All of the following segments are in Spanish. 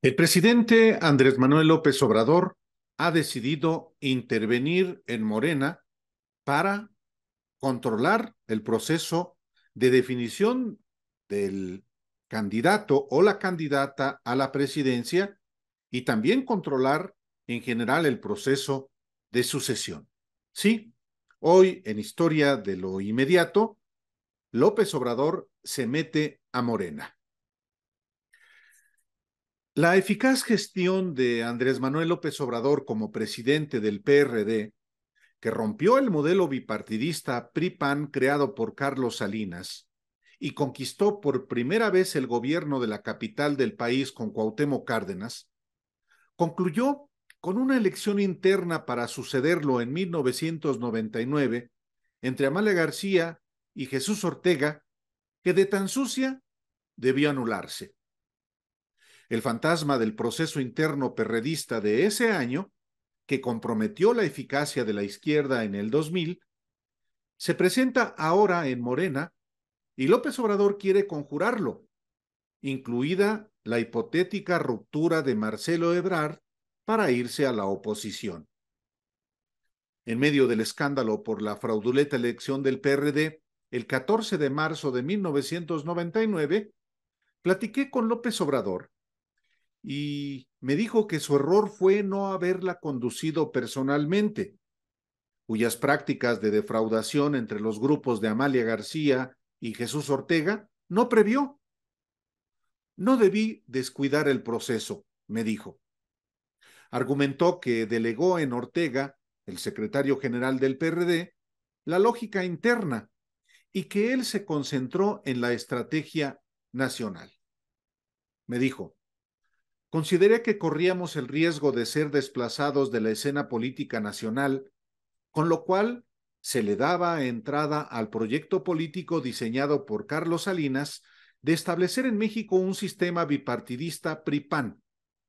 El presidente Andrés Manuel López Obrador ha decidido intervenir en Morena para controlar el proceso de definición del candidato o la candidata a la presidencia y también controlar en general el proceso de sucesión. Sí, hoy en Historia de lo Inmediato, López Obrador se mete a Morena. La eficaz gestión de Andrés Manuel López Obrador como presidente del PRD, que rompió el modelo bipartidista PRI-PAN creado por Carlos Salinas y conquistó por primera vez el gobierno de la capital del país con Cuauhtémoc Cárdenas, concluyó con una elección interna para sucederlo en 1999 entre Amalia García y Jesús Ortega, que de tan sucia debió anularse. El fantasma del proceso interno perredista de ese año, que comprometió la eficacia de la izquierda en el 2000, se presenta ahora en Morena y López Obrador quiere conjurarlo, incluida la hipotética ruptura de Marcelo Ebrard para irse a la oposición. En medio del escándalo por la fraudulenta elección del PRD, el 14 de marzo de 1999, platiqué con López Obrador y me dijo que su error fue no haberla conducido personalmente, cuyas prácticas de defraudación entre los grupos de Amalia García y Jesús Ortega no previó. No debí descuidar el proceso, me dijo. Argumentó que delegó en Ortega, el secretario general del PRD, la lógica interna y que él se concentró en la estrategia nacional. Me dijo, consideré que corríamos el riesgo de ser desplazados de la escena política nacional, con lo cual se le daba entrada al proyecto político diseñado por Carlos Salinas de establecer en México un sistema bipartidista PRI-PAN,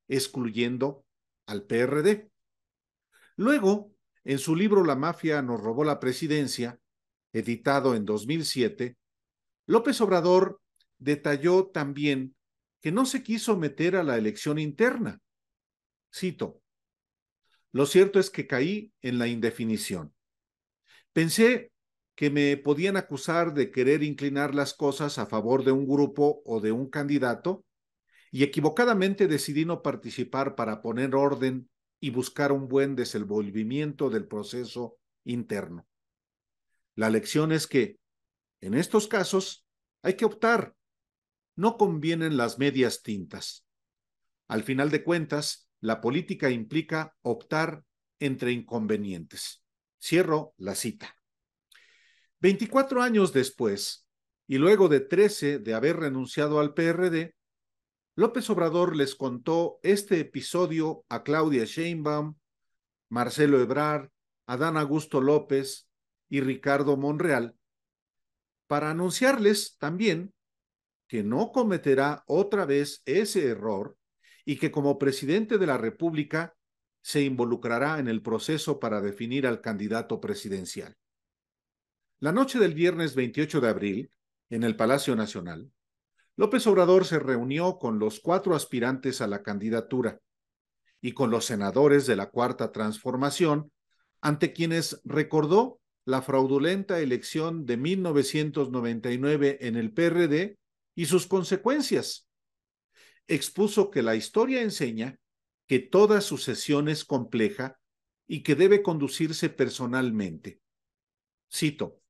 excluyendo al PRD. Luego, en su libro La mafia nos robó la presidencia, editado en 2007, López Obrador detalló también que no se quiso meter a la elección interna. Cito, lo cierto es que caí en la indefinición. Pensé que me podían acusar de querer inclinar las cosas a favor de un grupo o de un candidato y equivocadamente decidí no participar para poner orden y buscar un buen desenvolvimiento del proceso interno. La lección es que, en estos casos, hay que optar. No convienen las medias tintas. Al final de cuentas, la política implica optar entre inconvenientes. Cierro la cita. 24 años después, y luego de 13 de haber renunciado al PRD, López Obrador les contó este episodio a Claudia Sheinbaum, Marcelo Ebrard, Adán Augusto López y Ricardo Monreal, para anunciarles también que no cometerá otra vez ese error y que como presidente de la República se involucrará en el proceso para definir al candidato presidencial. La noche del viernes 28 de abril, en el Palacio Nacional, López Obrador se reunió con los 4 aspirantes a la candidatura y con los senadores de la Cuarta Transformación, ante quienes recordó la fraudulenta elección de 1999 en el PRD y sus consecuencias. Expuso que la historia enseña que toda sucesión es compleja y que debe conducirse personalmente. Cito,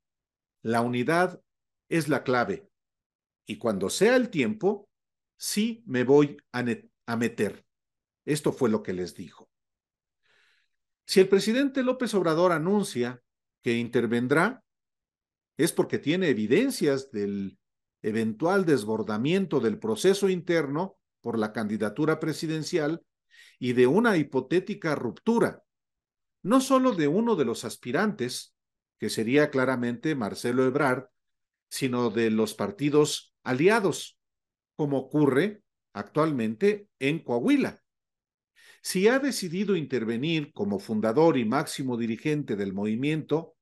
la unidad es la clave y cuando sea el tiempo, sí me voy a meter. Esto fue lo que les dijo. Si el presidente López Obrador anuncia que intervendrá, es porque tiene evidencias del eventual desbordamiento del proceso interno por la candidatura presidencial y de una hipotética ruptura, no solo de uno de los aspirantes, que sería claramente Marcelo Ebrard, sino de los partidos aliados, como ocurre actualmente en Coahuila. Si ha decidido intervenir como fundador y máximo dirigente del movimiento,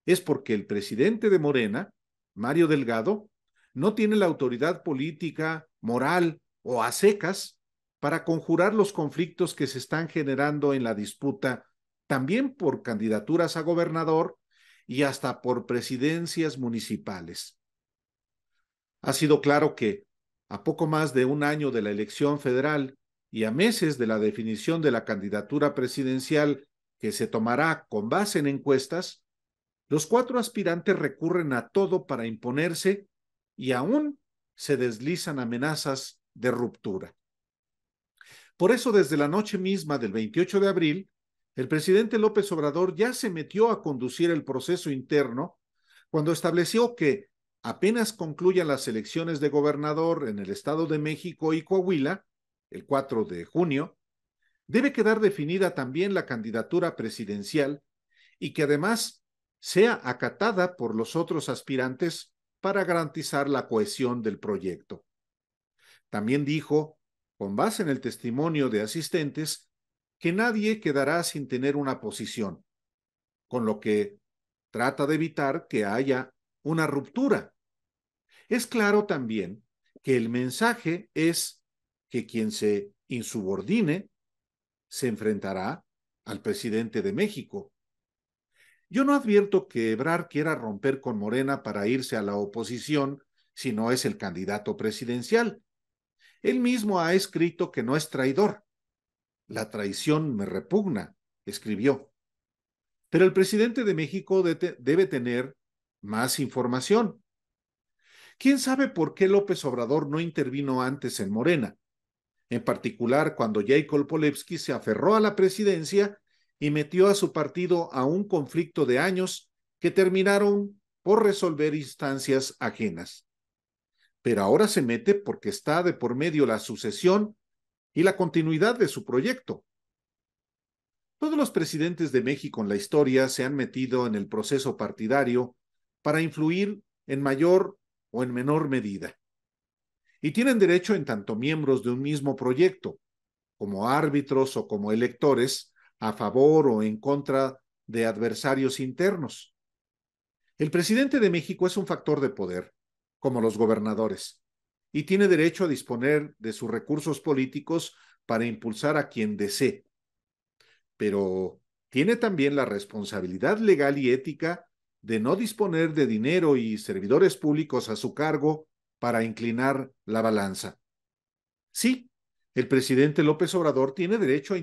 es porque el presidente de Morena, Mario Delgado, no tiene la autoridad política, moral o a secas para conjurar los conflictos que se están generando en la disputa, también por candidaturas a gobernador y hasta por presidencias municipales. Ha sido claro que, a poco más de un año de la elección federal y a meses de la definición de la candidatura presidencial que se tomará con base en encuestas, los cuatro aspirantes recurren a todo para imponerse y aún se deslizan amenazas de ruptura. Por eso, desde la noche misma del 28 de abril, el presidente López Obrador ya se metió a conducir el proceso interno cuando estableció que apenas concluyan las elecciones de gobernador en el Estado de México y Coahuila, el 4 de junio, debe quedar definida también la candidatura presidencial y que además sea acatada por los otros aspirantes para garantizar la cohesión del proyecto. También dijo, con base en el testimonio de asistentes, que nadie quedará sin tener una posición, con lo que trata de evitar que haya una ruptura. Es claro también que el mensaje es que quien se insubordine se enfrentará al presidente de México. Yo no advierto que Ebrard quiera romper con Morena para irse a la oposición si no es el candidato presidencial. Él mismo ha escrito que no es traidor. La traición me repugna, escribió. Pero el presidente de México debe tener más información. ¿Quién sabe por qué López Obrador no intervino antes en Morena? En particular, cuando Jacob Polevsky se aferró a la presidencia y metió a su partido a un conflicto de años que terminaron por resolver instancias ajenas. Pero ahora se mete porque está de por medio la sucesión y la continuidad de su proyecto. Todos los presidentes de México en la historia se han metido en el proceso partidario para influir en mayor o en menor medida. Y tienen derecho en tanto miembros de un mismo proyecto, como árbitros o como electores, a favor o en contra de adversarios internos. El presidente de México es un factor de poder, como los gobernadores, y tiene derecho a disponer de sus recursos políticos para impulsar a quien desee, pero tiene también la responsabilidad legal y ética de no disponer de dinero y servidores públicos a su cargo para inclinar la balanza. Sí, el presidente López Obrador tiene derecho a